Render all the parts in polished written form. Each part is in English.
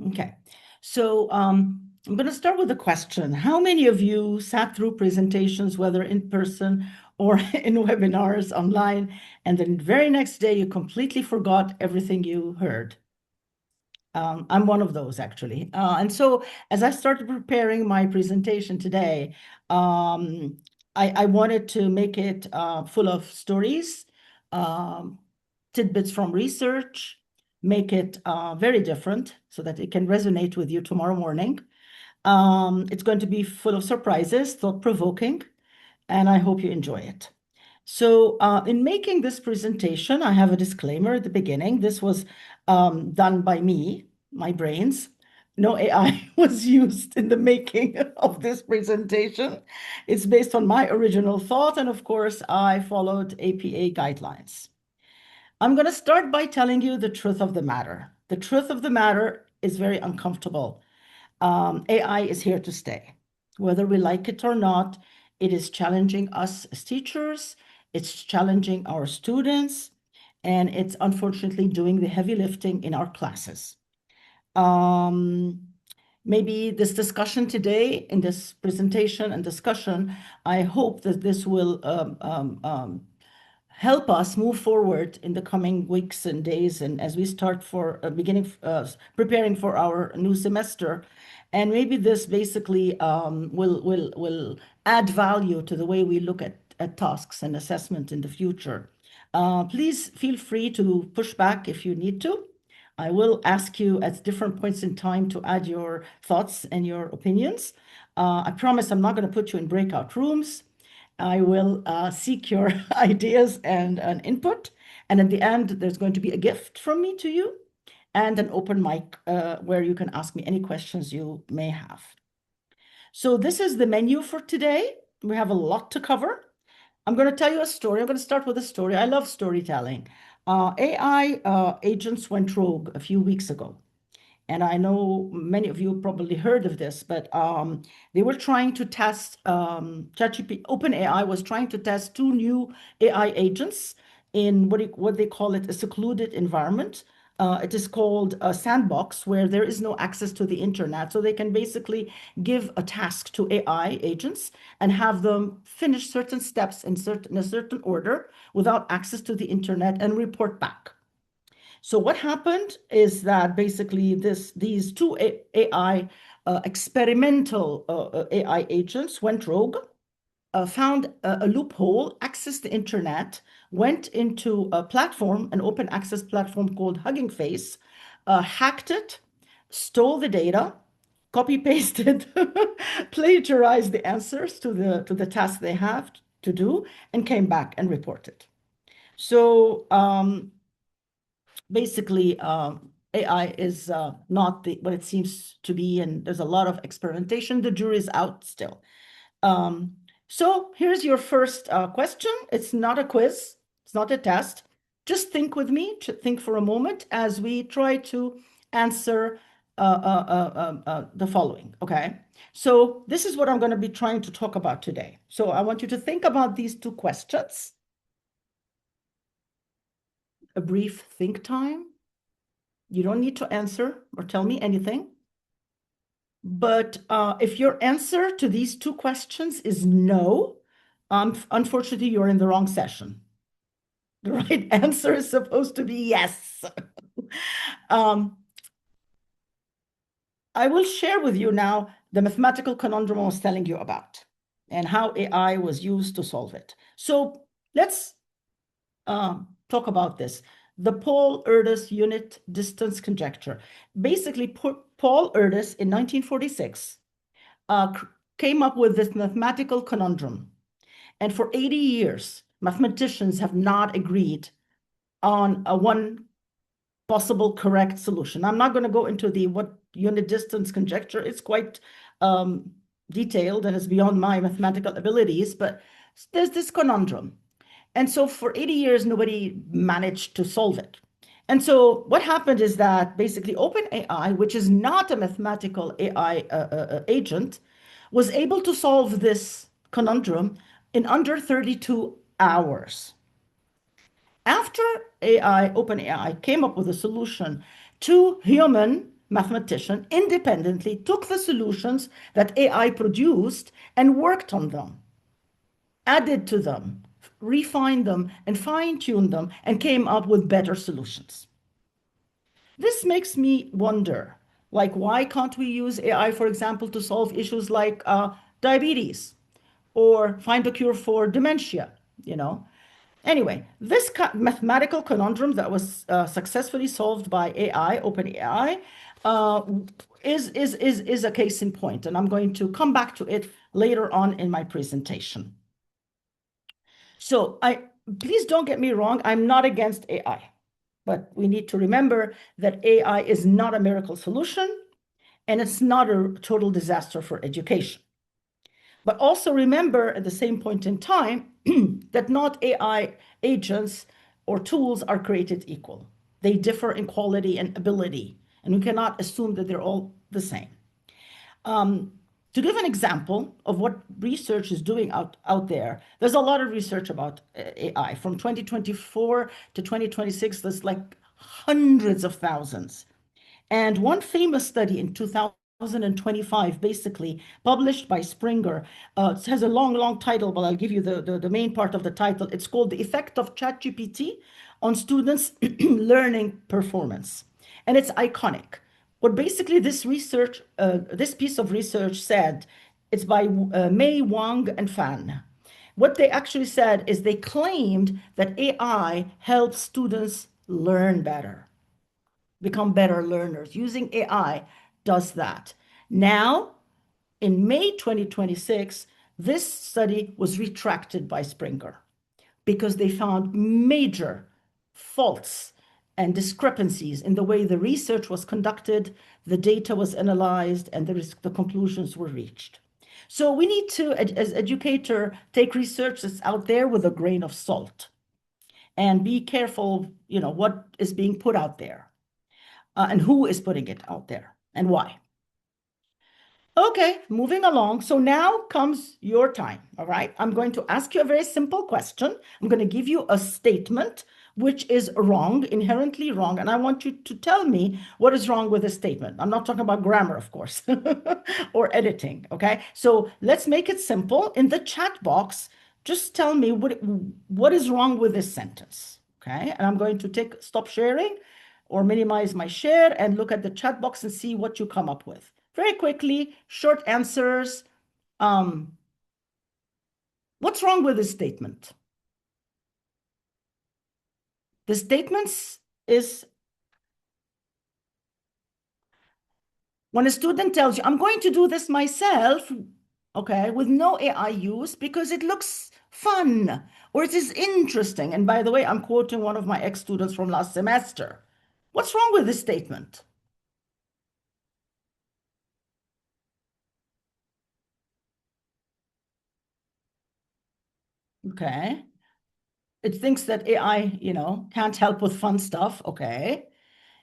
Okay, so I'm going to start with a question. How many of you sat through presentations, whether in person or in webinars online, and then the very next day you completely forgot everything you heard? I'm one of those, actually. And so as I started preparing my presentation today, I wanted to make it full of stories, um, tidbits from research, make it very different so that it can resonate with you tomorrow morning. It's going to be full of surprises, thought-provoking, and I hope you enjoy it. So in making this presentation, I have a disclaimer at the beginning. This was done by me, my brains. No AI was used in the making of this presentation. It's based on my original thought, and of course, I followed APA guidelines. I'm going to start by telling you the truth of the matter. The truth of the matter is very uncomfortable. AI is here to stay. Whether we like it or not, it is challenging us as teachers, it's challenging our students, and it's unfortunately doing the heavy lifting in our classes. Maybe this discussion today, in this presentation and discussion, I hope that this will help us move forward in the coming weeks and days, and as we start for preparing for our new semester. And maybe this basically will add value to the way we look at tasks and assessment in the future. Please feel free to push back if you need to. I will ask you at different points in time to add your thoughts and your opinions. I promise I'm not going to put you in breakout rooms. I will seek your ideas and an input. And at the end, there's going to be a gift from me to you and an open mic where you can ask me any questions you may have. So this is the menu for today. We have a lot to cover. I'm going to tell you a story. I'm going to start with a story. I love storytelling. AI agents went rogue a few weeks ago. And I know many of you probably heard of this, but they were trying to test, ChatGPT, OpenAI was trying to test two new AI agents in what they call it, a secluded environment. It is called a sandbox where there is no access to the internet. So they can basically give a task to AI agents and have them finish certain steps in a certain order without access to the internet and report back. So what happened is that basically these two AI experimental AI agents went rogue, found a loophole, accessed the internet, went into a platform, an open access platform called Hugging Face, hacked it, stole the data, copy pasted, plagiarized the answers to the task they have to do, and came back and reported. So basically, AI is not what it seems to be, and there's a lot of experimentation. The jury's out still. So here's your first question. It's not a quiz. It's not a test. Just think with me, think for a moment as we try to answer the following, okay? So this is what I'm going to be trying to talk about today. So I want you to think about these two questions. A brief think time. You don't need to answer or tell me anything. But if your answer to these two questions is no, unfortunately, you're in the wrong session. The right answer is supposed to be yes. I will share with you now the mathematical conundrum I was telling you about and how AI was used to solve it. So let's talk about this. The Paul-Erdős unit distance conjecture. Basically, Paul Erdős in 1946 came up with this mathematical conundrum. And for 80 years, mathematicians have not agreed on one possible correct solution. I'm not going to go into what unit distance conjecture. It's quite detailed and it's beyond my mathematical abilities, but there's this conundrum. And so for 80 years, nobody managed to solve it. And so what happened is that basically OpenAI, which is not a mathematical AI agent, was able to solve this conundrum in under 32 hours. After OpenAI came up with a solution, two human mathematician independently took the solutions that AI produced and worked on them, added to them, refined them, and fine-tuned them, and came up with better solutions. This makes me wonder, like, why can't we use AI, for example, to solve issues like diabetes or find a cure for dementia, you know? Anyway, this mathematical conundrum that was successfully solved by AI, OpenAI, uh, is a case in point, and I'm going to come back to it later on in my presentation. So please don't get me wrong, I'm not against AI, but we need to remember that AI is not a miracle solution, and it's not a total disaster for education. But also remember at the same point in time that not AI agents or tools are created equal. They differ in quality and ability, and we cannot assume that they're all the same. To give an example of what research is doing out there, there's a lot of research about AI. From 2024 to 2026, there's like hundreds of thousands. And one famous study in 2025, basically published by Springer, it has a long title, but I'll give you the main part of the title. It's called The Effect of ChatGPT on Students' Learning Performance. And it's iconic. What basically this piece of research said, it's by Mei, Wang, and Fan. What they actually said is they claimed that AI helps students learn better, become better learners. Using AI does that. Now, in May 2026, this study was retracted by Springer because they found major faults and discrepancies in the way the research was conducted, the data was analyzed, and the conclusions were reached. So we need to, as educator, take research that's out there with a grain of salt and be careful, what is being put out there and who is putting it out there and why. Okay, moving along. So now comes your time, all right? I'm going to ask you a very simple question. I'm going to give you a statement which is wrong, inherently wrong, and I want you to tell me what is wrong with the statement. I'm not talking about grammar, of course, or editing, okay? So let's make it simple. In the chat box, just tell me what is wrong with this sentence, okay? And I'm going to stop sharing or minimize my share and look at the chat box and see what you come up with. Very quickly, short answers. What's wrong with this statement? The statement is when a student tells you, I'm going to do this myself, okay, with no AI use because it looks fun or it is interesting. And by the way, I'm quoting one of my ex-students from last semester. What's wrong with this statement? Okay. It thinks that AI, can't help with fun stuff. Okay.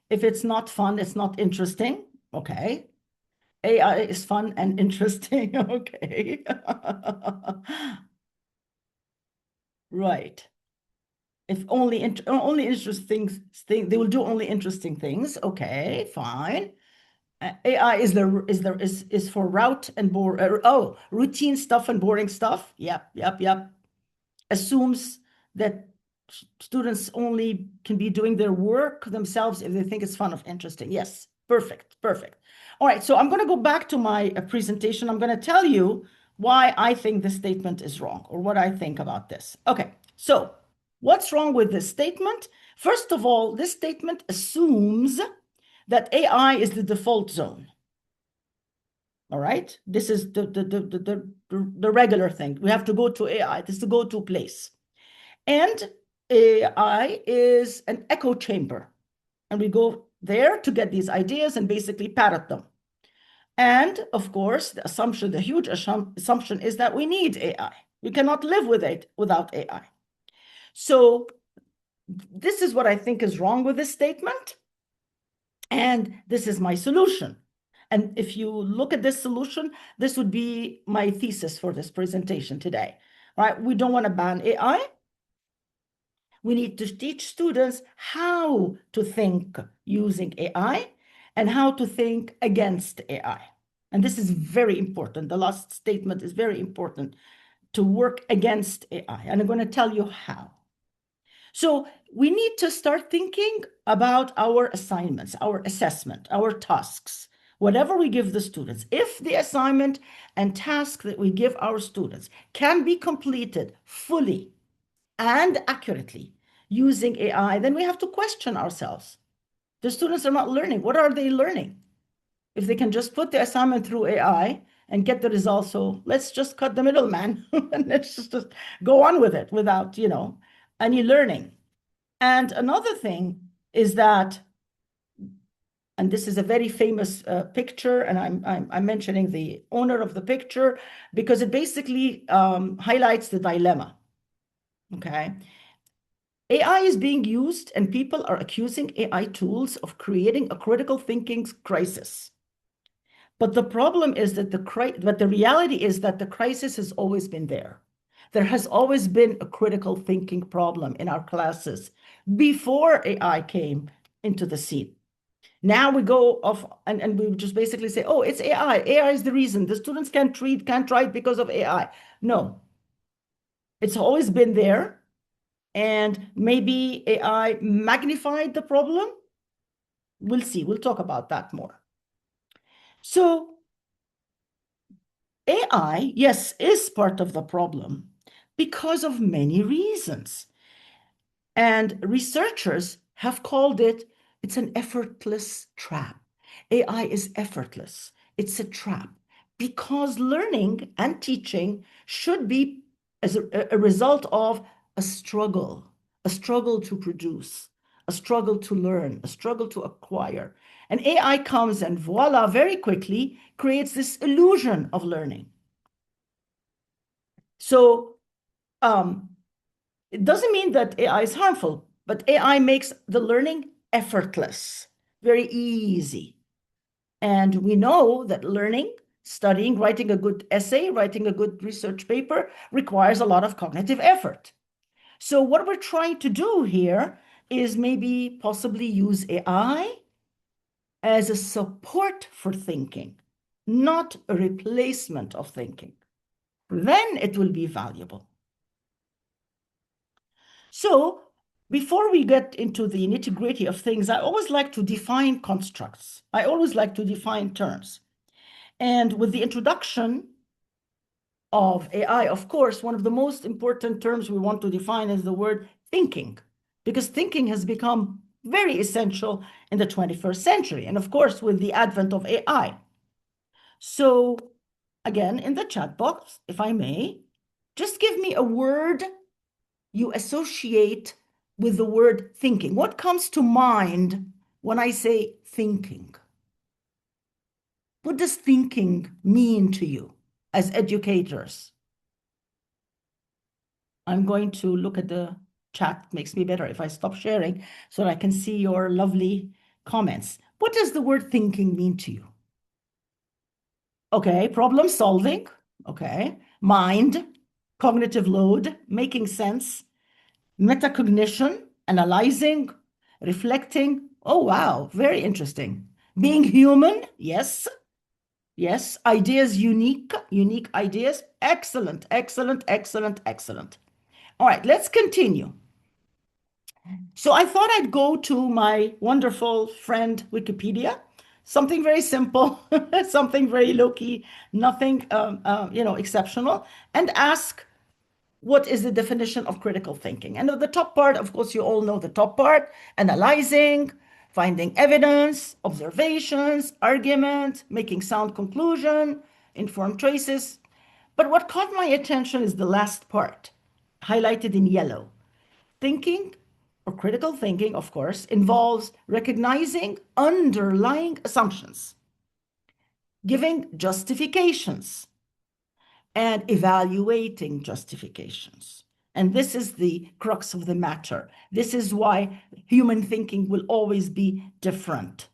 If it's not fun, it's not interesting. Okay. AI is fun and interesting. Okay. Right. If only interesting thing, they will do only interesting things. Okay, fine. AI is for routine stuff and boring stuff. Yep. Assumes that students only can be doing their work themselves if they think it's fun or interesting. Yes, perfect. All right, so I'm going to go back to my presentation. I'm going to tell you why I think this statement is wrong or what I think about this. Okay, so what's wrong with this statement? First of all, this statement assumes that AI is the default zone. All right, this is the regular thing. We have to go to AI. This is the go-to place. And AI is an echo chamber. And we go there to get these ideas and basically parrot them. And of course, the huge assumption is that we need AI. We cannot live with it without AI. So this is what I think is wrong with this statement. And this is my solution. And if you look at this solution, this would be my thesis for this presentation today. Right? We don't want to ban AI. We need to teach students how to think using AI and how to think against AI. And this is very important. The last statement is very important, to work against AI. And I'm going to tell you how. So we need to start thinking about our assignments, our assessment, our tasks, whatever we give the students. If the assignment and task that we give our students can be completed fully and accurately using AI, then we have to question ourselves. The students are not learning. What are they learning? If they can just put the assignment through AI and get the results, so let's just cut the middleman and let's just go on with it without, any learning. And another thing is that, and this is a very famous picture, and I'm mentioning the owner of the picture because it basically highlights the dilemma. Okay. AI is being used, and people are accusing AI tools of creating a critical thinking crisis. But the problem is that the reality is that the crisis has always been there. There has always been a critical thinking problem in our classes before AI came into the scene. Now we go off and we just basically say, oh, it's AI. AI is the reason. The students can't write because of AI. No, it's always been there. And maybe AI magnified the problem. We'll see. We'll talk about that more. So AI, yes, is part of the problem because of many reasons. And researchers have called it's an effortless trap. AI is effortless. It's a trap because learning and teaching should be as a result of a struggle to produce, a struggle to learn, a struggle to acquire. And AI comes and voila, very quickly creates this illusion of learning. So it doesn't mean that AI is harmful, but AI makes the learning effortless, very easy. And we know that learning, studying, writing a good essay, writing a good research paper requires a lot of cognitive effort. So what we're trying to do here is maybe possibly use AI as a support for thinking, not a replacement of thinking. Then it will be valuable. So before we get into the nitty-gritty of things, I always like to define constructs. I always like to define terms. And with the introduction of AI, of course, one of the most important terms we want to define is the word thinking, because thinking has become very essential in the 21st century, and of course, with the advent of AI. So again, in the chat box, if I may, just give me a word you associate with the word thinking. What comes to mind when I say thinking? What does thinking mean to you as educators? I'm going to look at the chat. It makes me better if I stop sharing so that I can see your lovely comments. What does the word thinking mean to you? Okay, problem solving. Okay, mind, cognitive load, making sense, metacognition, analyzing, reflecting. Oh, wow, very interesting. Being human, yes. Yes, ideas, unique ideas. Excellent, excellent, excellent, excellent. All right, let's continue. So I thought I'd go to my wonderful friend, Wikipedia. Something very simple, something very low-key, nothing, exceptional, and ask, what is the definition of critical thinking? And the top part, of course, you all know the top part: analyzing, finding evidence, observations, argument, making sound conclusion, informed choices. But what caught my attention is the last part, highlighted in yellow. Thinking, or critical thinking, of course, involves recognizing underlying assumptions, giving justifications, and evaluating justifications. And this is the crux of the matter. This is why human thinking will always be different.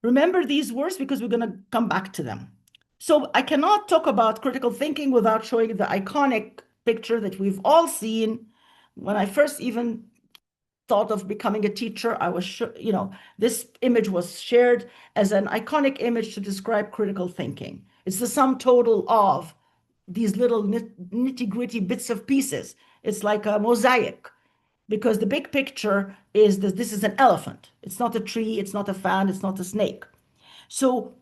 Remember these words because we're going to come back to them. So I cannot talk about critical thinking without showing the iconic picture that we've all seen when I first even thought of becoming a teacher, I was sure, this image was shared as an iconic image to describe critical thinking. It's the sum total of these little nitty-gritty bits of pieces. It's like a mosaic, because the big picture is that this is an elephant. It's not a tree, it's not a fan, it's not a snake. So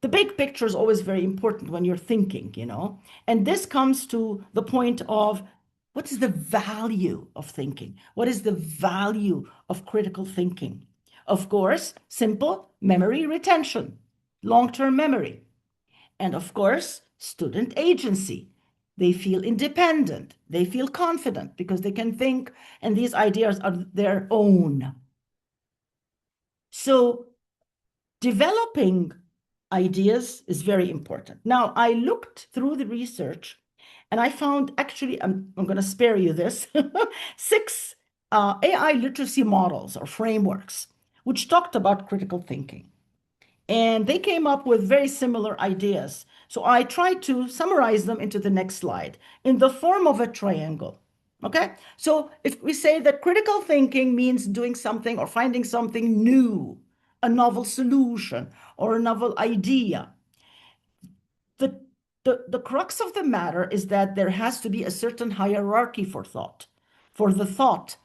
the big picture is always very important when you're thinking, and this comes to the point of what is the value of thinking? What is the value of critical thinking? Of course, simple memory retention, long-term memory. And of course, student agency. They feel independent. They feel confident because they can think, and these ideas are their own. So developing ideas is very important. Now, I looked through the research and I found, actually, I'm going to spare you this, 6 AI literacy models or frameworks, which talked about critical thinking. And they came up with very similar ideas. So I tried to summarize them into the next slide in the form of a triangle. Okay, so if we say that critical thinking means doing something or finding something new, a novel solution or a novel idea, the crux of the matter is that there has to be a certain hierarchy for thought, for the thought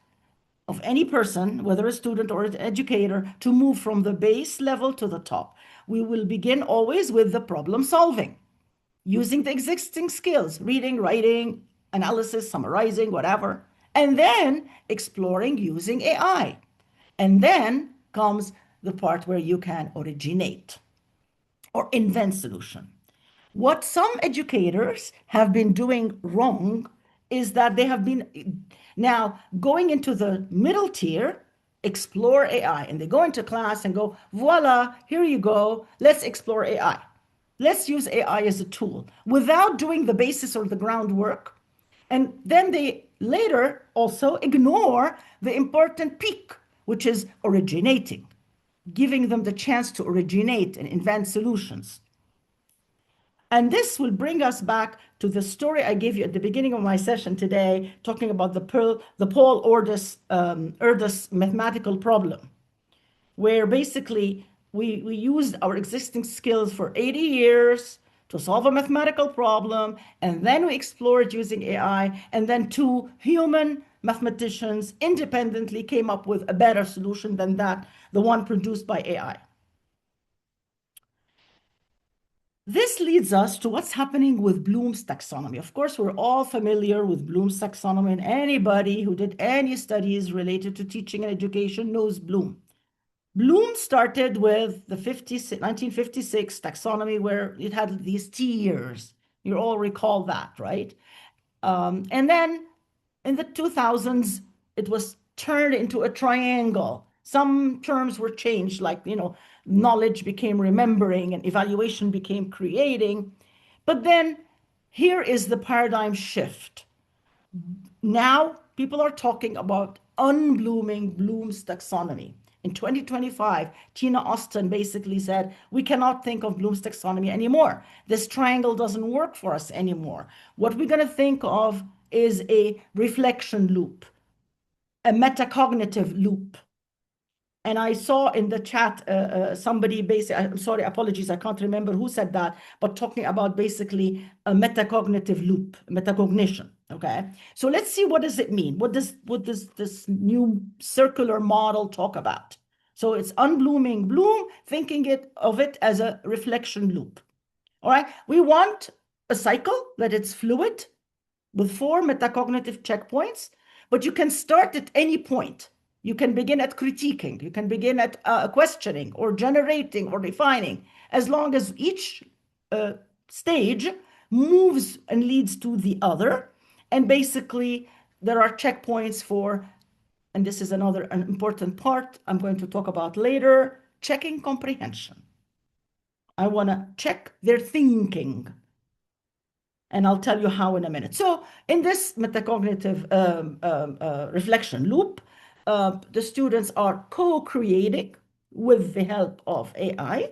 of any person, whether a student or an educator, to move from the base level to the top. We will begin always with the problem solving, using the existing skills, reading, writing, analysis, summarizing, whatever, and then exploring using AI. And then comes the part where you can originate or invent solution. What some educators have been doing wrong is that they have been now going into the middle tier, explore AI, and they go into class and go, voila, here you go, let's explore AI. Let's use AI as a tool without doing the basis or the groundwork. And then they later also ignore the important peak, which is originating, giving them the chance to originate and invent solutions. And this will bring us back to the story I gave you at the beginning of my session today, talking about the Paul Erdős mathematical problem, where basically we used our existing skills for 80 years to solve a mathematical problem, and then we explored using AI, and then 2 human mathematicians independently came up with a better solution than that, the one produced by AI. This leads us to what's happening with Bloom's taxonomy. Of course, we're all familiar with Bloom's taxonomy, and anybody who did any studies related to teaching and education knows Bloom. Bloom started with the 1956 taxonomy, where it had these tiers. You all recall that, right? And then in the 2000s, it was turned into a triangle. Some terms were changed, like, knowledge became remembering and evaluation became creating. But then here is the paradigm shift. Now people are talking about unblooming Bloom's taxonomy. In 2025, Tina Austin basically said, we cannot think of Bloom's taxonomy anymore. This triangle doesn't work for us anymore. What we're going to think of is a reflection loop, a metacognitive loop. And I saw in the chat somebody basically, I'm sorry, apologies, I can't remember who said that, but talking about basically a metacognitive loop, metacognition. Okay, so let's see, what does it mean? What does this new circular model talk about? So it's unblooming Bloom, thinking of it as a reflection loop. All right, we want a cycle that it's fluid with 4 metacognitive checkpoints, but you can start at any point. You can begin at critiquing, you can begin at questioning or generating or refining, as long as each stage moves and leads to the other. And basically, there are checkpoints for, and this is an important part I'm going to talk about later, checking comprehension. I want to check their thinking. And I'll tell you how in a minute. So in this metacognitive reflection loop, the students are co-creating with the help of AI.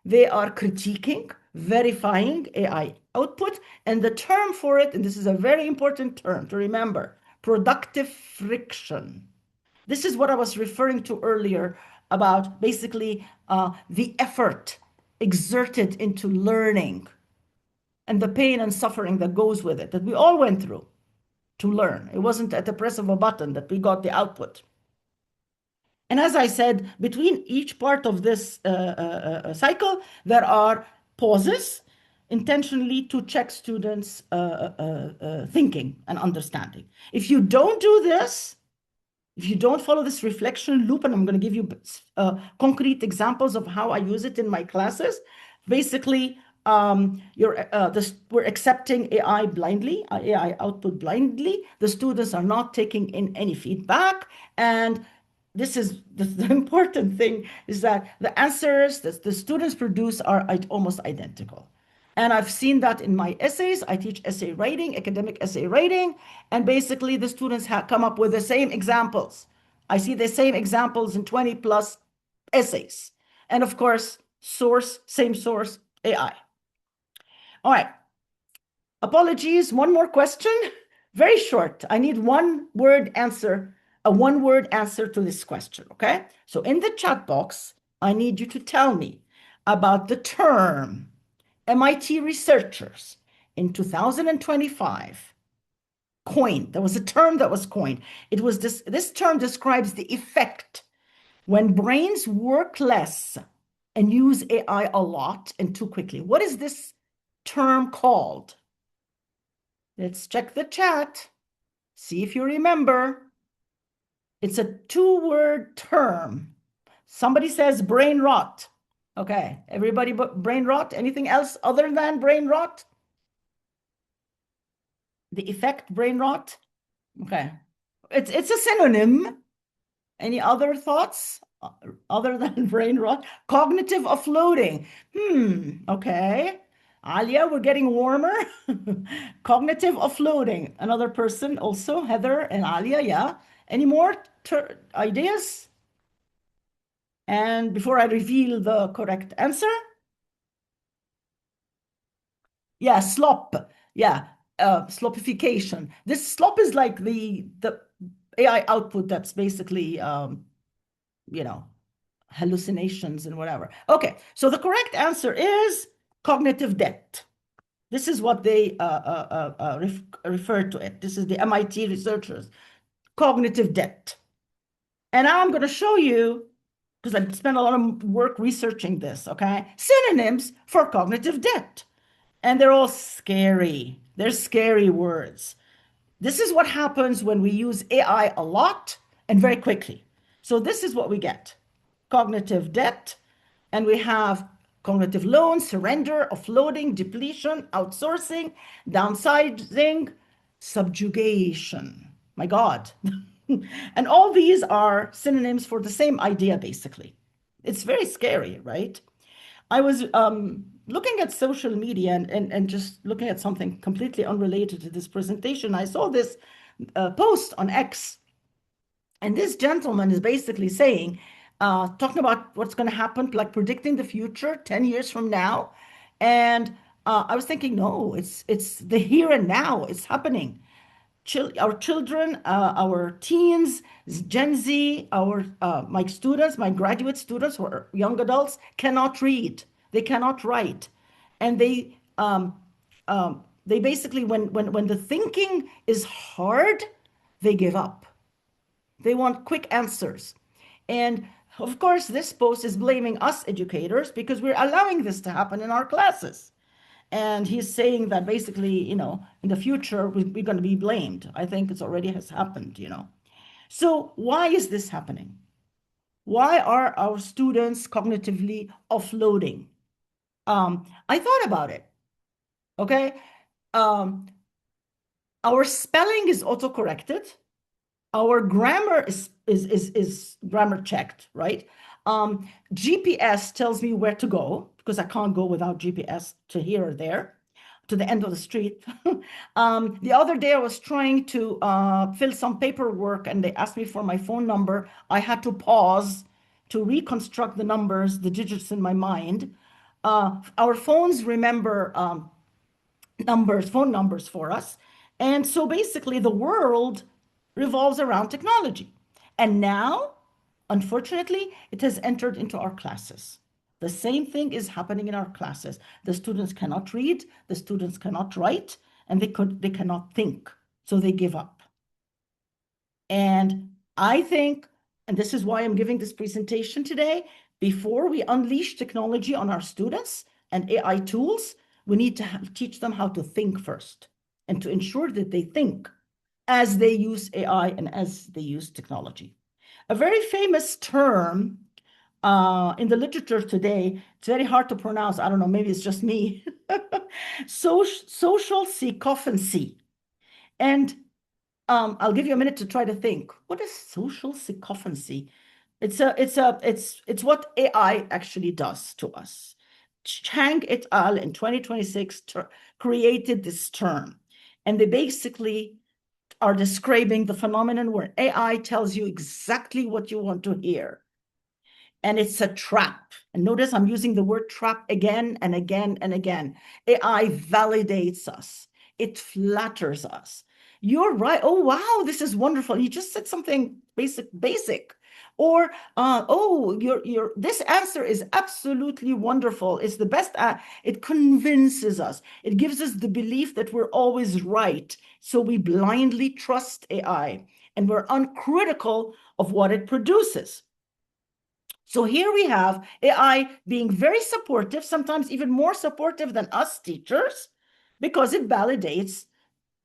They are critiquing, verifying AI output, and the term for it, and this is a very important term to remember, productive friction. This is what I was referring to earlier about basically the effort exerted into learning and the pain and suffering that goes with it, that we all went through to learn. It wasn't at the press of a button that we got the output. And as I said, between each part of this cycle, there are pauses intentionally to check students' thinking and understanding. If you don't do this, if you don't follow this reflection loop, and I'm going to give you concrete examples of how I use it in my classes, basically, we're accepting AI blindly, AI output blindly. The students are not taking in any feedback, and this is the important thing is that the answers that the students produce are almost identical. And I've seen that in my essays. I teach essay writing, academic essay writing, and basically the students have come up with the same examples. I see the same examples in 20 plus essays. And of course, same source, AI. All right. Apologies. One more question. Very short. I need one word answer to this question, okay? So in the chat box, I need you to tell me about the term MIT researchers in 2025 coined. There was a term that was coined. It was this term describes the effect when brains work less and use AI a lot and too quickly. What is this term called? Let's check the chat. See if you remember. It's a two-word term. Somebody says brain rot. Okay, everybody but brain rot? Anything else other than brain rot? The effect brain rot? Okay. It's a synonym. Any other thoughts other than brain rot? Cognitive offloading. Okay. Alia, we're getting warmer. Cognitive offloading. Another person also, Heather and Alia, yeah. Any more ideas? And before I reveal the correct answer, yeah, slop. Yeah, slopification. This slop is like the AI output that's basically, you know, hallucinations and whatever. Okay, so the correct answer is cognitive debt. This is what they refer to it. This is the MIT researchers, cognitive debt. And now I'm going to show you, because I spent a lot of work researching this, okay? Synonyms for cognitive debt. And they're all scary. They're scary words. This is what happens when we use AI a lot and very quickly. So this is what we get. Cognitive debt, and we have cognitive loan, surrender, offloading, depletion, outsourcing, downsizing, subjugation. My God. And all these are synonyms for the same idea, basically. It's very scary, right? I was looking at social media and just looking at something completely unrelated to this presentation. I saw this post on X, and this gentleman is basically saying, talking about what's going to happen, like predicting the future 10 years from now. And I was thinking, no, it's the here and now. It's happening. Our children, our teens, Gen Z, my students, my graduate students who are young adults cannot read. They cannot write. And they basically, when the thinking is hard, they give up. They want quick answers. And of course, this post is blaming us educators because we're allowing this to happen in our classes. And he's saying that basically, in the future, we're going to be blamed. I think it already has happened. So why is this happening? Why are our students cognitively offloading? I thought about it. Okay. Our spelling is auto-corrected. Our grammar is grammar checked, right? GPS tells me where to go because I can't go without GPS to here or there, to the end of the street. The other day I was trying to fill some paperwork and they asked me for my phone number. I had to pause to reconstruct the numbers, the digits in my mind. Our phones remember phone numbers for us. And so basically the world revolves around technology. And now, unfortunately, it has entered into our classes. The same thing is happening in our classes. The students cannot read, the students cannot write, and they cannot think. So they give up. And I think, and this is why I'm giving this presentation today, before we unleash technology on our students and AI tools, we need to teach them how to think first and to ensure that they think as they use AI and as they use technology. A very famous term in the literature today, it's very hard to pronounce. I don't know, maybe it's just me. Social sycophancy. And I'll give you a minute to try to think. What is social sycophancy? It's what AI actually does to us. Chang et al. In 2026 created this term, and they basically are describing the phenomenon where AI tells you exactly what you want to hear. And it's a trap. And notice I'm using the word trap again and again and again. AI validates us. It flatters us. You're right. Oh, wow, this is wonderful. You just said something basic. Or, oh, this answer is absolutely wonderful. It's the best. It convinces us. It gives us the belief that we're always right. So we blindly trust AI and we're uncritical of what it produces. So here we have AI being very supportive, sometimes even more supportive than us teachers, because it validates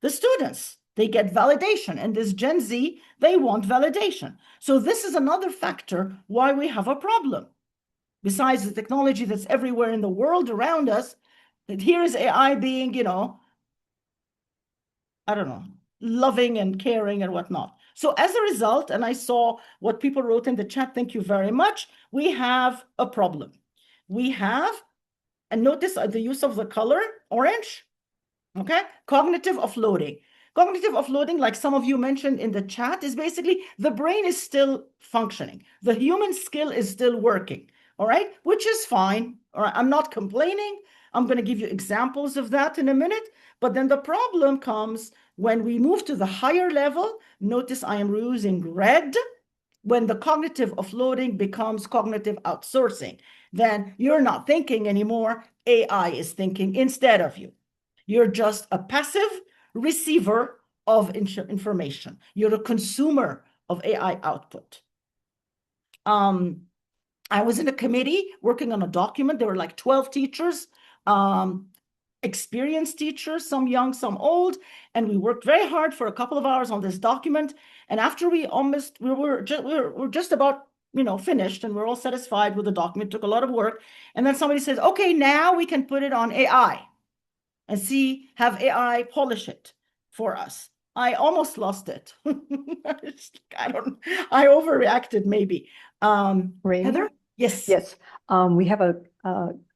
the students. They get validation. And this Gen Z, they want validation. So this is another factor why we have a problem. Besides the technology that's everywhere in the world around us, that here is AI being, I don't know, loving and caring and whatnot. So as a result, and I saw what people wrote in the chat, thank you very much, we have a problem. We have, and notice the use of the color orange, okay? Cognitive offloading. Cognitive offloading, like some of you mentioned in the chat, is basically the brain is still functioning. The human skill is still working, all right? Which is fine, all right? I'm not complaining. I'm going to give you examples of that in a minute. But then the problem comes when we move to the higher level. Notice I am using red. When the cognitive offloading becomes cognitive outsourcing, then you're not thinking anymore. AI is thinking instead of you. You're just a passive receiver of information. You're a consumer of AI output. I was in a committee working on a document. There were like 12 teachers, experienced teachers, some young, some old, and we worked very hard for a couple of hours on this document. And after we were just about finished, and we're all satisfied with the document. It took a lot of work, and then somebody says, "Okay, now we can put it on AI." And have AI polish it for us. I almost lost it. I overreacted maybe. Heather? Yes. Yes. We have a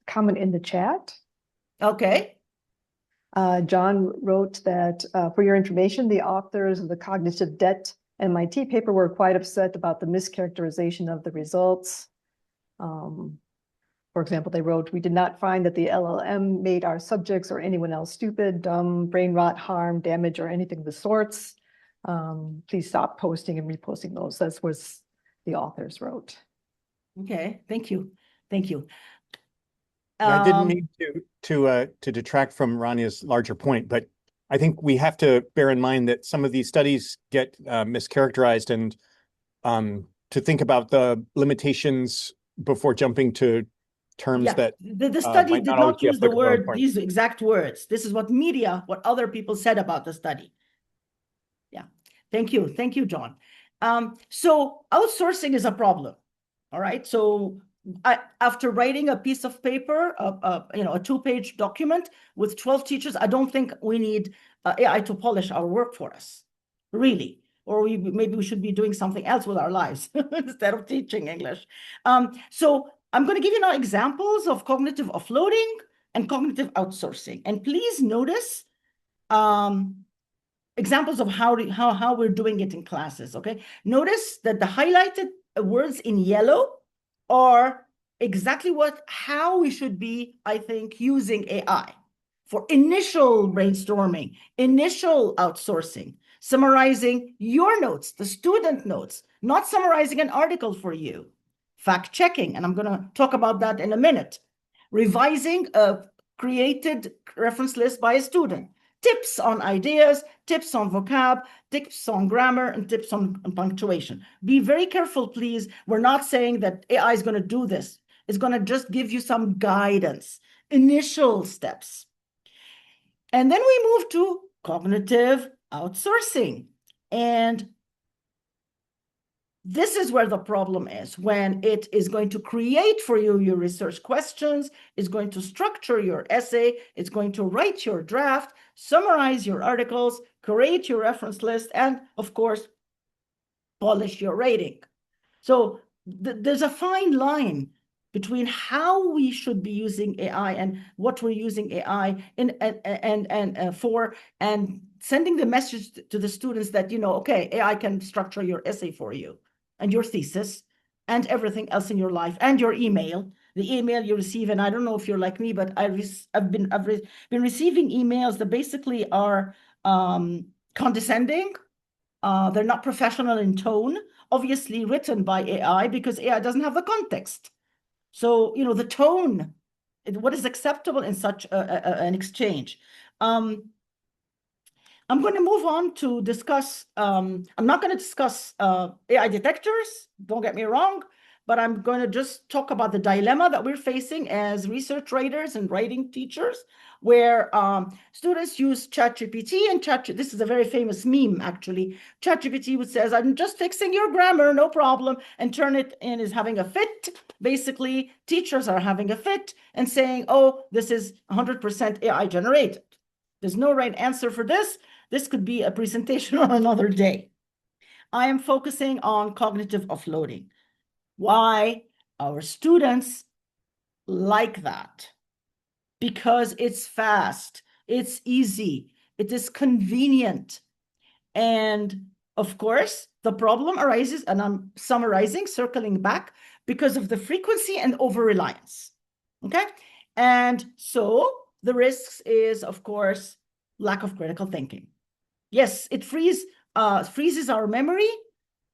comment in the chat. Okay. John wrote that, for your information, the authors of the cognitive debt MIT paper were quite upset about the mischaracterization of the results. For example, they wrote, "We did not find that the LLM made our subjects or anyone else stupid, dumb, brain rot, harm, damage, or anything of the sorts. Please stop posting and reposting those." That's what the authors wrote. Okay, thank you. Thank you. I didn't mean to detract from Rania's larger point, but I think we have to bear in mind that some of these studies get mischaracterized, and to think about the limitations before jumping to terms that the study might did always not be use applicable. these exact words. This is what other people said about the study. Yeah, thank you, John. So outsourcing is a problem. All right, so after writing a piece of paper, a 2-page document with 12 teachers, I don't think we need AI to polish our work for us, really. Or maybe we should be doing something else with our lives instead of teaching English. So I'm going to give you now examples of cognitive offloading and cognitive outsourcing. And please notice examples of how we're doing it in classes, okay? Notice that the highlighted words in yellow are exactly how we should be, I think, using AI. for initial brainstorming, initial outsourcing, summarizing your notes, the student notes, not summarizing an article for you, fact checking, and I'm going to talk about that in a minute, revising a created reference list by a student, tips on ideas, tips on vocab, tips on grammar, and tips on punctuation. Be very careful, please. We're not saying that AI is going to do this. It's going to just give you some guidance, initial steps. And then we move to cognitive outsourcing. And this is where the problem is, when it is going to create for you your research questions, it's going to structure your essay, it's going to write your draft, summarize your articles, create your reference list, and of course, polish your rating. So there's a fine line between how we should be using AI and what we're using AI in for, and sending the message to the students that, okay, AI can structure your essay for you and your thesis and everything else in your life and your email, the email you receive. And I don't know if you're like me, but I've been receiving emails that basically are condescending. They're not professional in tone, obviously written by AI because AI doesn't have the context. So, the tone, what is acceptable in such an exchange. I'm going to move on to discuss, I'm not going to discuss AI detectors, don't get me wrong, but I'm going to just talk about the dilemma that we're facing as research writers and writing teachers, where students use ChatGPT, and this is a very famous meme, actually. ChatGPT would says, I'm just fixing your grammar, no problem, and Turnitin is having a fit. Basically, teachers are having a fit and saying, oh, this is 100% AI generated. There's no right answer for this. This could be a presentation on another day. I am focusing on cognitive offloading. Why our students like that? Because it's fast, it's easy, it is convenient. And of course, the problem arises, and I'm summarizing, circling back, because of the frequency and over-reliance. Okay? And so the risks is, of course, lack of critical thinking. Yes, it freezes our memory.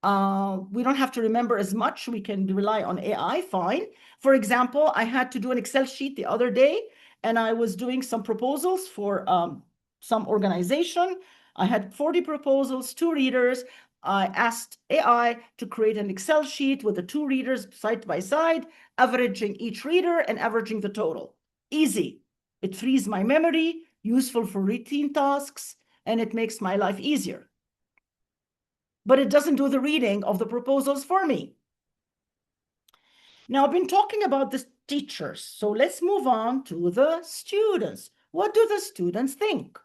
We don't have to remember as much. We can rely on AI, fine. For example, I had to do an Excel sheet the other day, and I was doing some proposals for some organization. I had 40 proposals, 2 readers. I asked AI to create an Excel sheet with the 2 readers side by side, averaging each reader and averaging the total. Easy. It frees my memory, useful for routine tasks, and it makes my life easier. But it doesn't do the reading of the proposals for me. Now, I've been talking about the teachers, so let's move on to the students. What do the students think?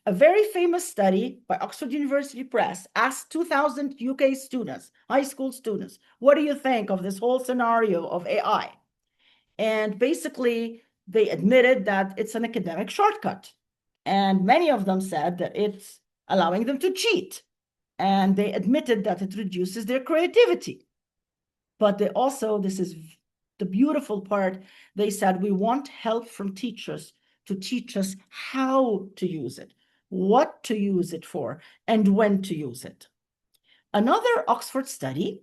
A very famous study by Oxford University Press asked 2,000 UK students, high school students, what do you think of this whole scenario of AI? And basically, they admitted that it's an academic shortcut. And many of them said that it's allowing them to cheat. And they admitted that it reduces their creativity. But they also, this is the beautiful part, they said, we want help from teachers to teach us how to use it, what to use it for, and when to use it. Another Oxford study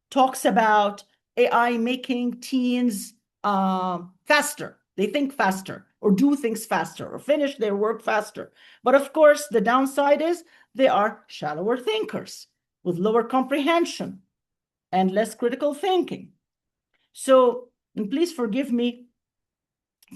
talks about AI making teens faster. They think faster, or do things faster, or finish their work faster. But of course, the downside is they are shallower thinkers with lower comprehension and less critical thinking. So, and please forgive me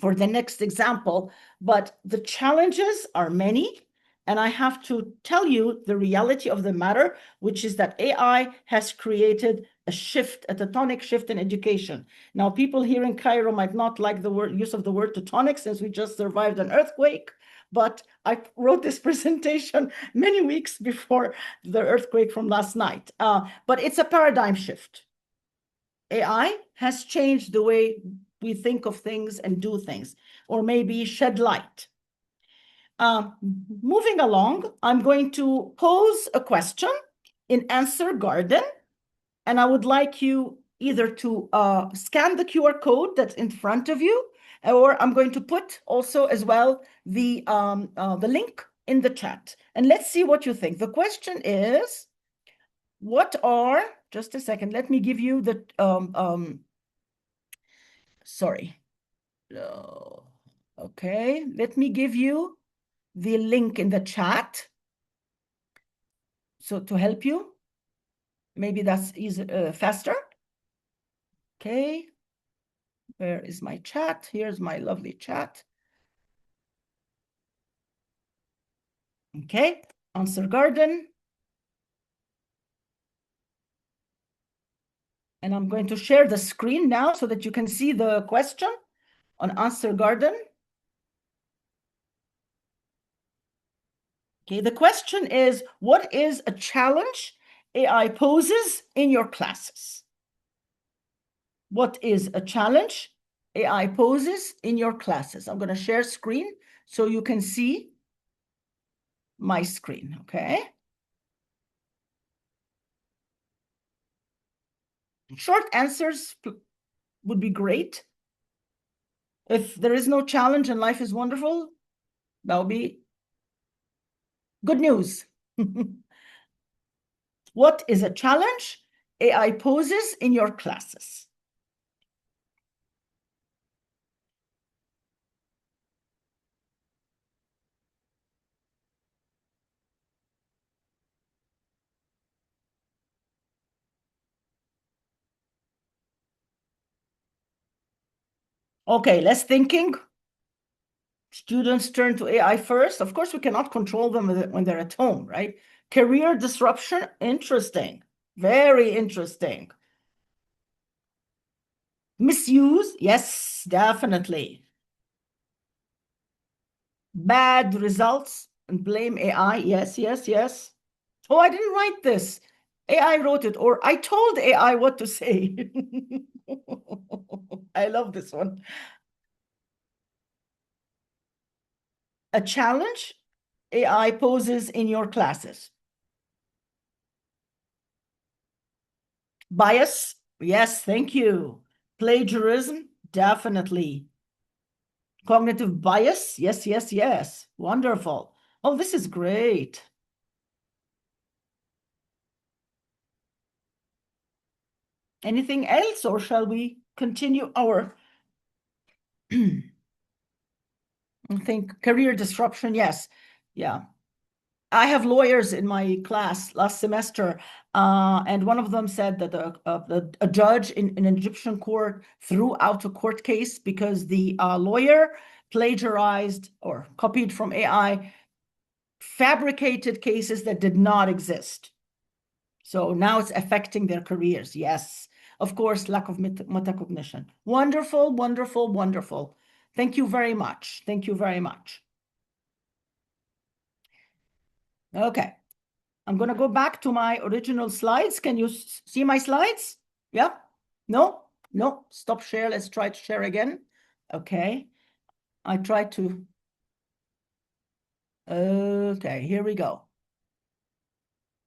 for the next example, but the challenges are many. And I have to tell you the reality of the matter, which is that AI has created a shift, a tectonic shift in education. Now, people here in Cairo might not like the use of the word tectonic, since we just survived an earthquake, but I wrote this presentation many weeks before the earthquake from last night. But it's a paradigm shift. AI has changed the way we think of things and do things, or maybe shed light. Moving along, I'm going to pose a question in Answer Garden, and I would like you either to scan the QR code that's in front of you or I'm going to put also as well the link in the chat. And let's see what you think. The question is, what are, just a second, let me give you the, sorry. Okay, let me give you the link in the chat. So to help you, maybe that's easy, faster. Okay, where is my chat? Here's my lovely chat. Okay, Answer Garden. And I'm going to share the screen now so that you can see the question on Answer Garden. Okay, the question is, what is a challenge AI poses in your classes? What is a challenge AI poses in your classes? I'm going to share screen so you can see my screen, okay? Short answers would be great. If there is no challenge and life is wonderful, that would be good news. What is a challenge AI poses in your classes? Okay, less thinking. Students turn to AI first. Of course, we cannot control them when they're at home, right? Career disruption, interesting. Very interesting. Misuse, yes, definitely. Bad results and blame AI, yes, yes, yes. Oh, I didn't write this. AI wrote it, or I told AI what to say. I love this one. A challenge AI poses in your classes. Bias, yes, thank you. Plagiarism, definitely. Cognitive bias, yes, yes, yes. Wonderful. Oh, this is great. Anything else, or shall we continue our I think career disruption, yes. Yeah. I have lawyers in my class last semester, and one of them said that a judge in an Egyptian court threw out a court case because the lawyer plagiarized or copied from AI, fabricated cases that did not exist. So now it's affecting their careers. Yes, of course, lack of metacognition. Wonderful, wonderful, wonderful. Thank you very much. Thank you very much. Okay. I'm going to go back to my original slides. Can you see my slides? Yeah? No? No? Stop share. Let's try to share again. Okay. I try to. Okay, here we go.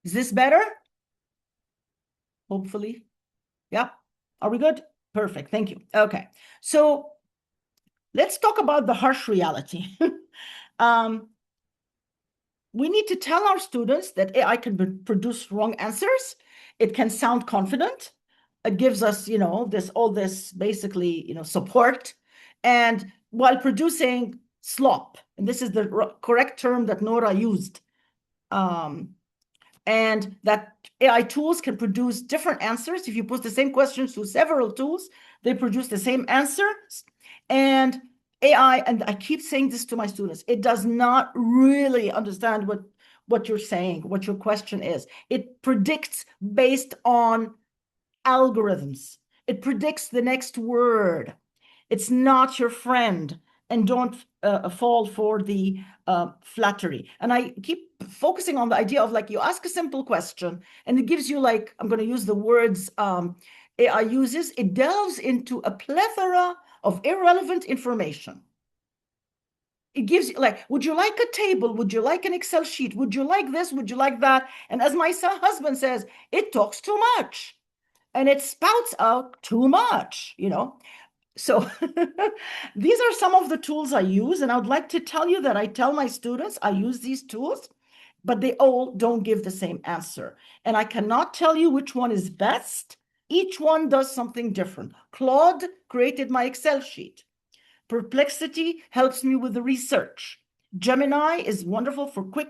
Is this better? Hopefully. Yeah. Are we good? Perfect. Thank you. Okay. So let's talk about the harsh reality. We need to tell our students that AI can produce wrong answers. It can sound confident. It gives us, all this basically, support. And while producing slop, and this is the correct term that Nora used, and that AI tools can produce different answers. If you put the same questions to several tools, they produce the same answers. And AI, and I keep saying this to my students, it does not really understand what you're saying, what your question is. It predicts based on algorithms. It predicts the next word. It's not your friend. And don't fall for the flattery. And I keep focusing on the idea of you ask a simple question and it gives you I'm going to use the words AI uses. It delves into a plethora of irrelevant information. It gives you would you like a table? Would you like an Excel sheet? Would you like this? Would you like that? And as my husband says, it talks too much and it spouts out too much, So these are some of the tools I use, and I would like to tell you that I tell my students I use these tools, but they all don't give the same answer. And I cannot tell you which one is best. Each one does something different. Claude created my Excel sheet. Perplexity helps me with the research. Gemini is wonderful for quick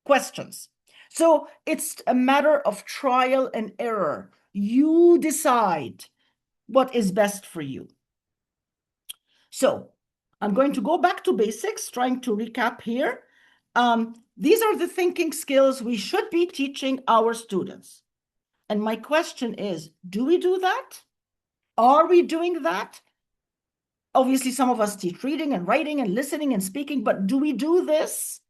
questions. So it's a matter of trial and error. You decide what is best for you. So I'm going to go back to basics, trying to recap here. These are the thinking skills we should be teaching our students. And my question is, do we do that? Are we doing that? Obviously, some of us teach reading and writing and listening and speaking, but do we do this?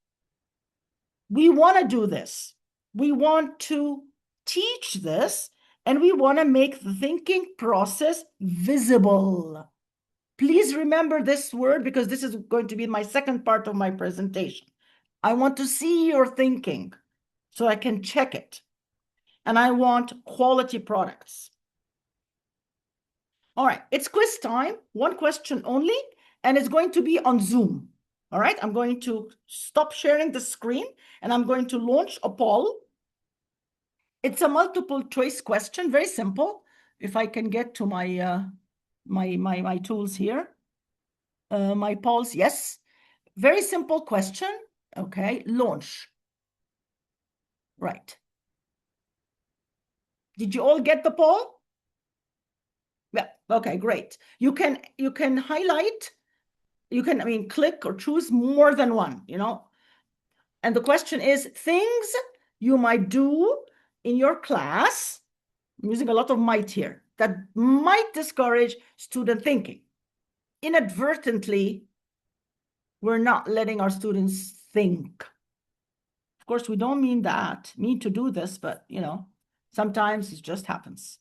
We want to do this. We want to teach this, and we want to make the thinking process visible. Please remember this word, because this is going to be my second part of my presentation. I want to see your thinking so I can check it. And I want quality products. All right, it's quiz time, one question only, and it's going to be on Zoom. All right, I'm going to stop sharing the screen, and I'm going to launch a poll. It's a multiple choice question, very simple. If I can get to my my tools here. My polls, yes. Very simple question. Okay, launch. Right. Did you all get the poll? Yeah, okay, great. You can highlight, you can, I mean, click or choose more than one, you know. And the question is things you might do in your class, I'm using a lot of might here, that might discourage student thinking. Inadvertently, we're not letting our students think. Of course, we don't mean to do this, but, you know, sometimes it just happens.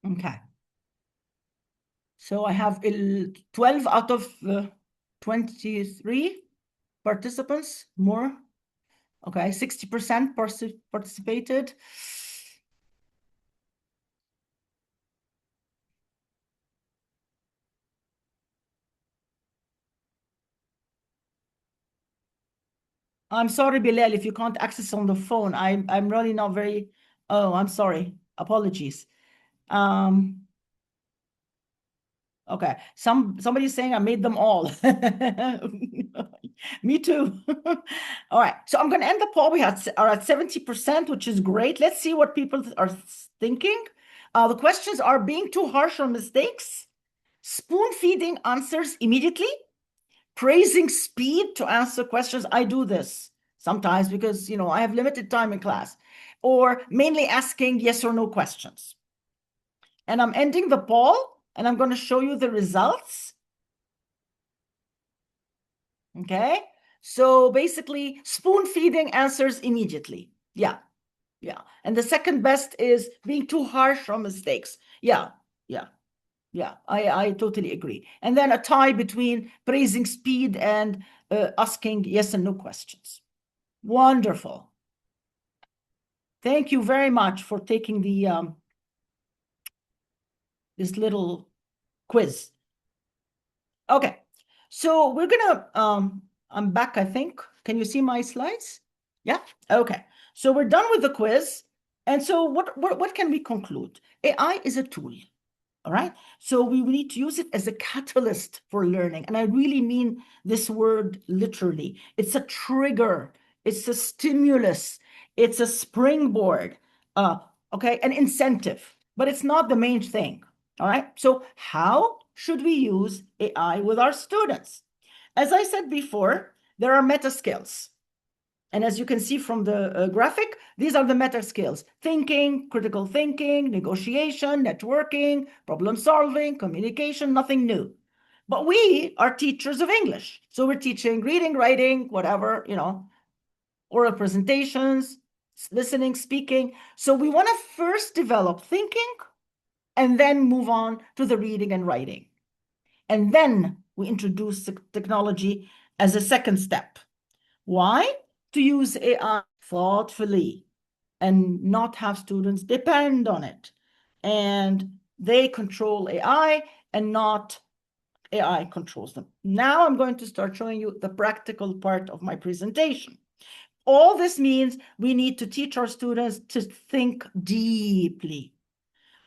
Okay. So I have 12 out of 23 participants, more. Okay, 60% participated. I'm sorry, Bilal, if you can't access on the phone. I'm really not very, oh, I'm sorry. Apologies. Okay, somebody's saying I made them all. Me too. All right, so I'm going to end the poll. We are at 70%, which is great. Let's see what people are thinking. The questions are being too harsh on mistakes, spoon feeding answers immediately, praising speed to answer questions. I do this sometimes because, you know, I have limited time in class, or mainly asking yes or no questions. And I'm ending the poll, and I'm going to show you the results. Okay, so basically spoon feeding answers immediately. Yeah. And the second best is being too harsh on mistakes. Yeah. I totally agree. And then a tie between praising speed and asking yes and no questions. Wonderful. Thank you very much for taking the this little quiz. Okay, so we're gonna I'm back, I think. Can you see my slides? Yeah. Okay, so we're done with the quiz. And so what can we conclude? AI is a tool. All right, so we need to use it as a catalyst for learning. And I really mean this word literally. It's a trigger, it's a stimulus, it's a springboard, okay, an incentive, but it's not the main thing. All right, so how should we use AI with our students? As I said before, there are meta skills. And as you can see from the graphic, these are the meta skills: thinking, critical thinking, negotiation, networking, problem solving, communication, nothing new. But we are teachers of English. So we're teaching reading, writing, whatever, you know, oral presentations, listening, speaking. So we want to first develop thinking and then move on to the reading and writing. And then we introduce technology as a second step. Why? To use AI thoughtfully and not have students depend on it. And they control AI and not AI controls them. Now I'm going to start showing you the practical part of my presentation. All this means we need to teach our students to think deeply.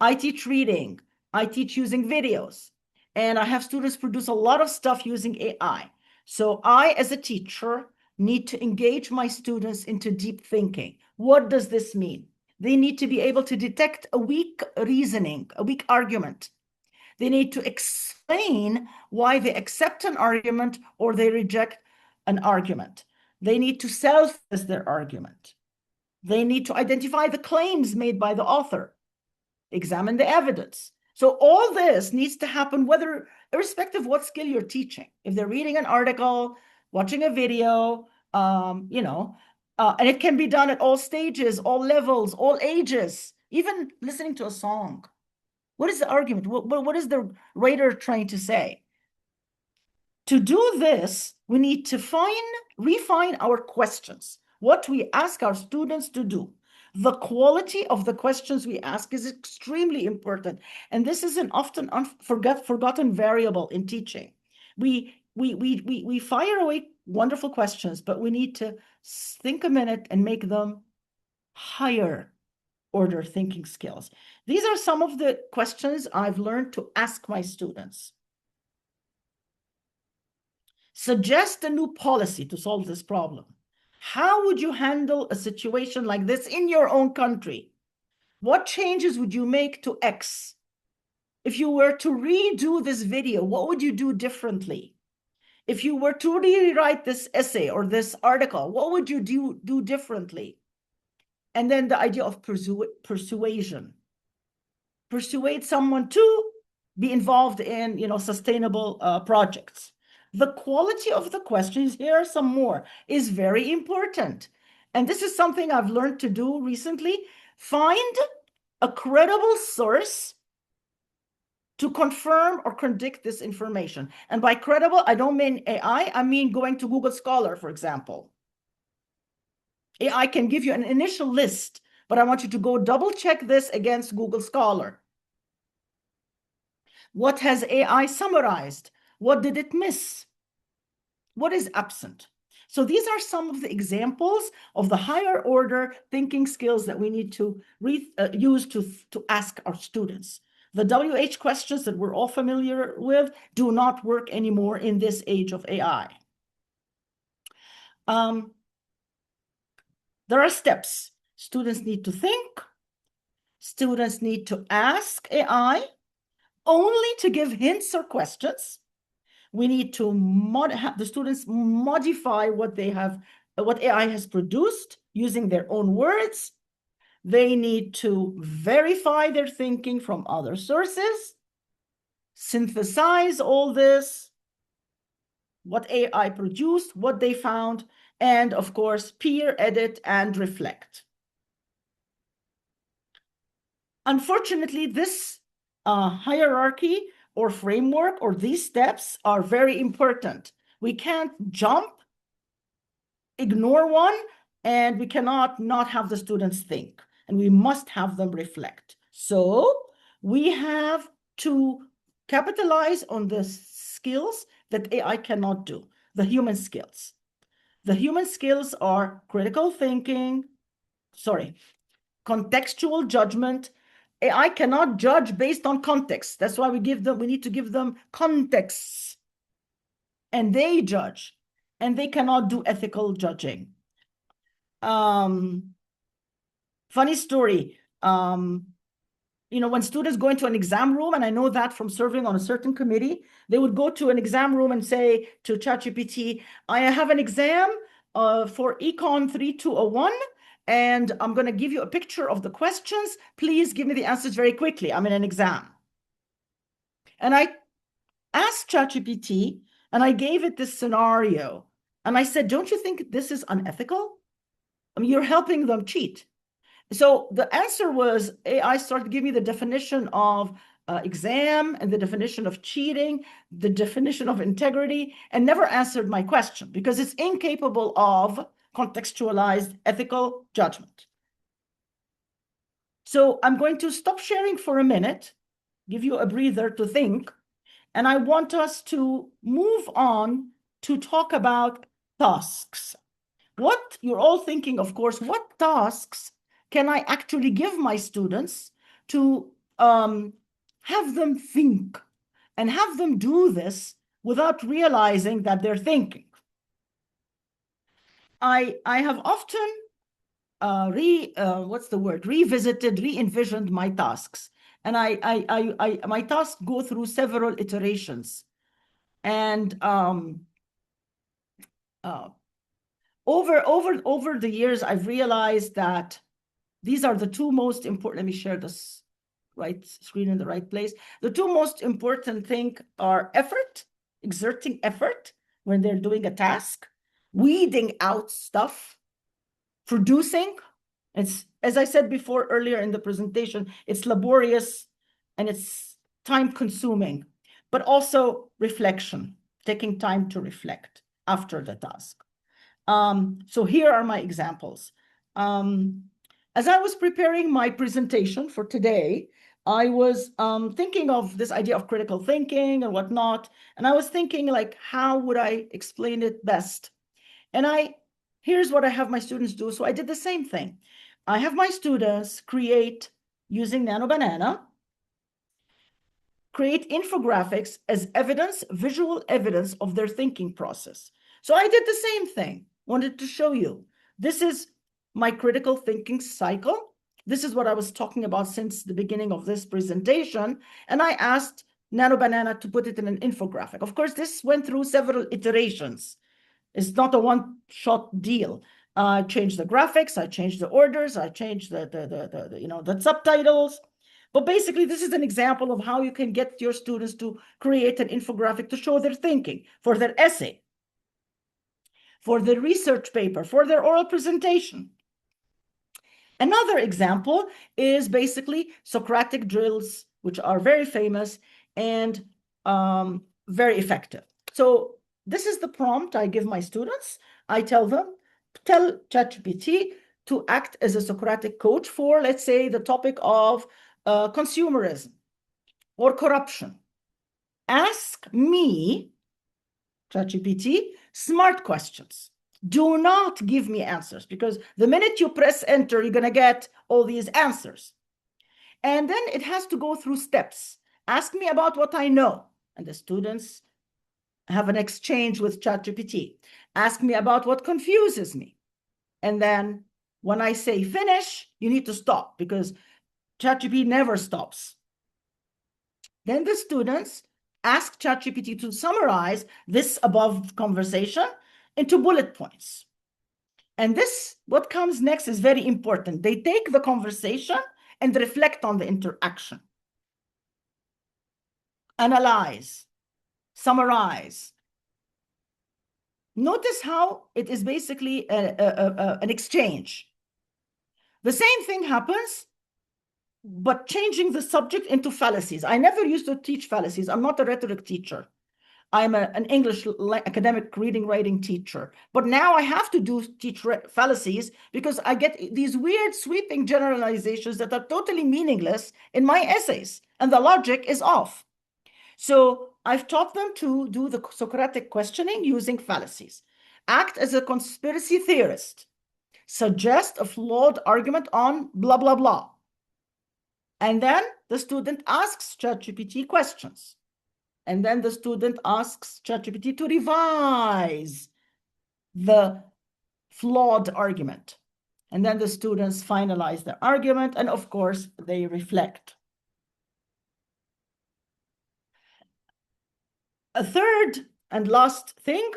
I teach reading, I teach using videos, and I have students produce a lot of stuff using AI. So I, as a teacher, need to engage my students into deep thinking. What does this mean? They need to be able to detect a weak reasoning, a weak argument. They need to explain why they accept an argument or they reject an argument. They need to self-test their argument. They need to identify the claims made by the author, examine the evidence. So all this needs to happen whether, irrespective of what skill you're teaching. If they're reading an article, watching a video, and it can be done at all stages, all levels, all ages, even listening to a song. What is the argument? What is the writer trying to say? To do this, we need to refine our questions, what we ask our students to do. The quality of the questions we ask is extremely important. And this is an often forgotten variable in teaching. We fire away wonderful questions, but we need to think a minute and make them higher order thinking skills. These are some of the questions I've learned to ask my students. Suggest a new policy to solve this problem. How would you handle a situation like this in your own country? What changes would you make to X? If you were to redo this video, what would you do differently? If you were to rewrite this essay or this article, what would you do differently? And then the idea of persuasion. Persuade someone to be involved in, sustainable projects. The quality of the questions, here are some more, is very important. And this is something I've learned to do recently. Find a credible source to confirm or contradict this information. And by credible, I don't mean AI, I mean going to Google Scholar, for example. AI can give you an initial list, but I want you to go double check this against Google Scholar. What has AI summarized? What did it miss? What is absent? So these are some of the examples of the higher order thinking skills that we need to use to ask our students. The WH questions that we're all familiar with do not work anymore in this age of AI. There are steps. Students need to think. Students need to ask AI only to give hints or questions. We need to have the students modify what AI has produced using their own words. They need to verify their thinking from other sources, synthesize all this, what AI produced, what they found, and of course, peer edit and reflect. Unfortunately, this hierarchy or framework or these steps are very important. We can't jump, ignore one, and we cannot not have the students think, and we must have them reflect. So we have to capitalize on the skills that AI cannot do, the human skills. The human skills are critical thinking, contextual judgment. AI cannot judge based on context. That's why we need to give them contexts. And they judge, and they cannot do ethical judging. Funny story. When students go into an exam room, and I know that from serving on a certain committee, they would go to an exam room and say to ChatGPT, I have an exam for Econ 3201, and I'm going to give you a picture of the questions. Please give me the answers very quickly. I'm in an exam. And I asked ChatGPT, and I gave it this scenario. And I said, don't you think this is unethical? I mean, you're helping them cheat. So the answer was, AI started to give me the definition of exam and the definition of cheating, the definition of integrity, and never answered my question because it's incapable of contextualized ethical judgment. So I'm going to stop sharing for a minute, give you a breather to think, and I want us to move on to talk about tasks. What you're all thinking, of course, what tasks can I actually give my students to have them think and have them do this without realizing that they're thinking? I have often revisited, re-envisioned my tasks. And my tasks go through several iterations. And over the years, I've realized that these are the two most important. Let me share this right screen in the right place. The two most important things are effort, exerting effort when they're doing a task, weeding out stuff, producing. It's, as I said before earlier in the presentation, it's laborious and it's time consuming, but also reflection, taking time to reflect after the task. So here are my examples. As I was preparing my presentation for today, I was thinking of this idea of critical thinking and whatnot. And I was thinking, like, how would I explain it best? And here's what I have my students do. So I did the same thing. I have my students create, using Nano Banana, create infographics as evidence, visual evidence of their thinking process. So I did the same thing. Wanted to show you. This is my critical thinking cycle. This is what I was talking about since the beginning of this presentation. And I asked Nano Banana to put it in an infographic. Of course, this went through several iterations. It's not a one-shot deal. I changed the graphics, I changed the orders, I changed the subtitles. But basically, this is an example of how you can get your students to create an infographic to show their thinking for their essay, for their research paper, for their oral presentation. Another example is basically Socratic drills, which are very famous and very effective. So this is the prompt I give my students. I tell them, tell ChatGPT to act as a Socratic coach for, let's say, the topic of consumerism or corruption. Ask me, ChatGPT, smart questions. Do not give me answers, because the minute you press enter, you're going to get all these answers. And then it has to go through steps. Ask me about what I know. And the students have an exchange with ChatGPT. Ask me about what confuses me. And then when I say finish, you need to stop, because ChatGPT never stops. Then the students ask ChatGPT to summarize this above conversation into bullet points. And this, what comes next, is very important. They take the conversation and reflect on the interaction. Analyze, summarize. Notice how it is basically an exchange. The same thing happens, but changing the subject into fallacies. I never used to teach fallacies. I'm not a rhetoric teacher. I'm an English academic reading, writing teacher. But now I have to teach fallacies because I get these weird sweeping generalizations that are totally meaningless in my essays, and the logic is off. So I've taught them to do the Socratic questioning using fallacies. Act as a conspiracy theorist. Suggest a flawed argument on blah, blah, blah. And then the student asks ChatGPT questions. And then the student asks ChatGPT to revise the flawed argument. And then the students finalize the argument. And of course, they reflect. A third and last thing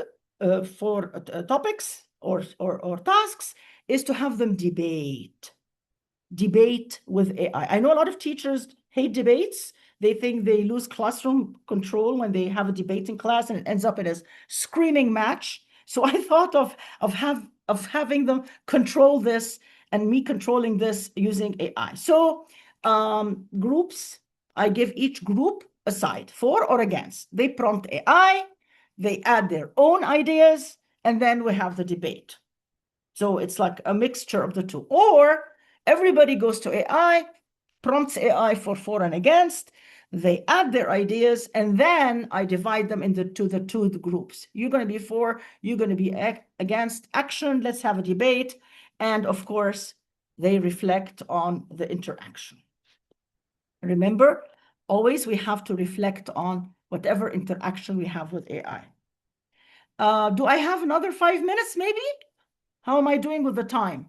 for topics or tasks is to have them debate with AI. I know a lot of teachers hate debates. They think they lose classroom control when they have a debate in class and it ends up in a screaming match. So I thought of having them control this and me controlling this using AI. So groups I give each group a side, for or against. They prompt AI, they add their own ideas, and then we have the debate. So it's like a mixture of the two. Or everybody goes to AI, prompts AI for and against, they add their ideas, and then I divide them into the two groups. You're going to be for, you're going to be against. Action, let's have a debate. And of course, they reflect on the interaction. Remember, always we have to reflect on whatever interaction we have with AI. Do I have another 5 minutes maybe? How am I doing with the time?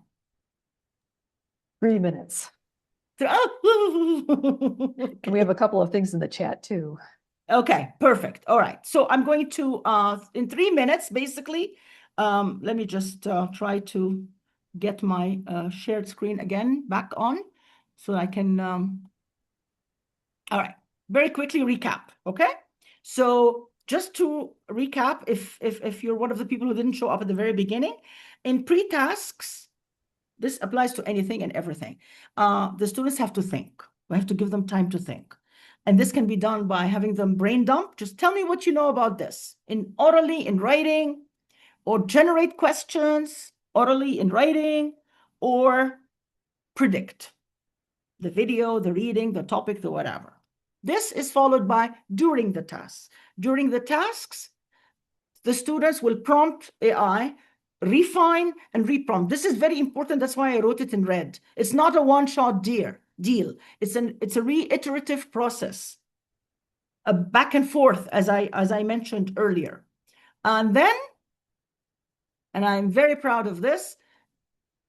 3 minutes. Okay. And we have a couple of things in the chat too. Okay, perfect. All right. So I'm going to, in 3 minutes, basically, let me just try to get my shared screen again back on so I can, all right, very quickly recap, okay? So just to recap, if you're one of the people who didn't show up at the very beginning, in pre-tasks, this applies to anything and everything. The students have to think. We have to give them time to think. And this can be done by having them brain dump. Just tell me what you know about this, in orally, in writing, or generate questions orally in writing, or predict the video, the reading, the topic, the whatever. This is followed by during the tasks. During the tasks, the students will prompt AI, refine and reprompt. This is very important. That's why I wrote it in red. It's not a one-shot deal. It's a reiterative process, a back and forth, as I mentioned earlier. And then, and I'm very proud of this,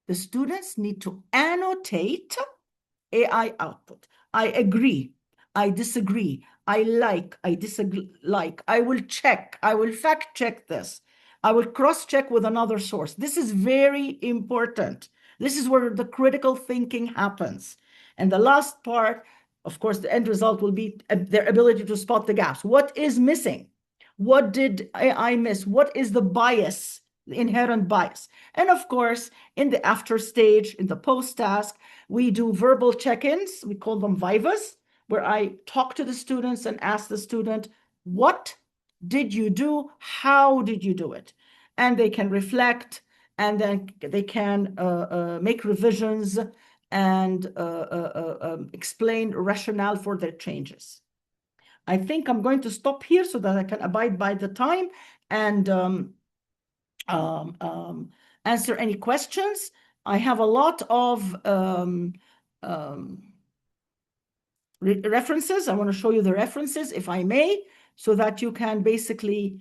the students need to annotate AI output. I agree. I disagree. I like. I disagree. Like. I will check. I will fact check this. I will cross check with another source. This is very important. This is where the critical thinking happens. And the last part, of course, the end result will be their ability to spot the gaps. What is missing? What did AI miss? What is the bias, the inherent bias? And of course, in the after stage, in the post task, we do verbal check-ins. We call them vivas, where I talk to the students and ask the student, what did you do? How did you do it? And they can reflect, and then they can make revisions and explain rationale for their changes. I think I'm going to stop here so that I can abide by the time and answer any questions. I have a lot of references. I want to show you the references, if I may, so that you can basically,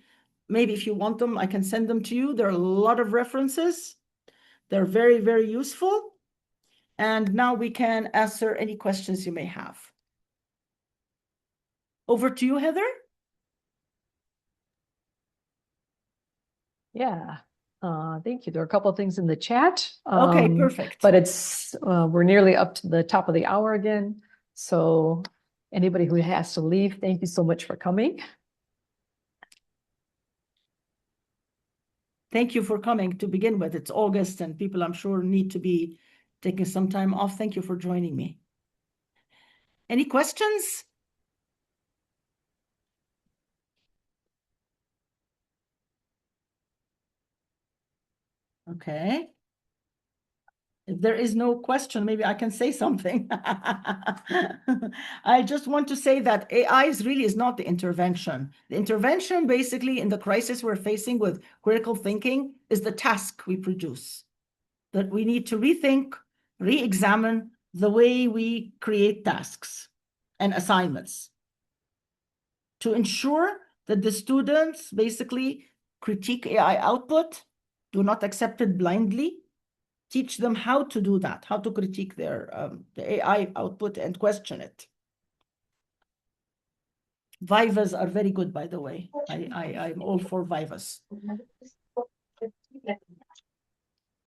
maybe if you want them, I can send them to you. There are a lot of references. They're very, very useful. And now we can answer any questions you may have. Over to you, Heather. Yeah. Thank you. There are a couple of things in the chat. Okay, perfect. But it's we're nearly up to the top of the hour again. So anybody who has to leave, thank you so much for coming. Thank you for coming to begin with. It's August and people, I'm sure, need to be taking some time off. Thank you for joining me. Any questions? Okay. If there is no question, maybe I can say something. I just want to say that AI really is not the intervention. The intervention, basically, in the crisis we're facing with critical thinking is the task we produce. That we need to rethink, re-examine the way we create tasks and assignments to ensure that the students basically critique AI output, do not accept it blindly, teach them how to do that, how to critique their the AI output and question it. Vivas are very good, by the way. I'm all for Vivas.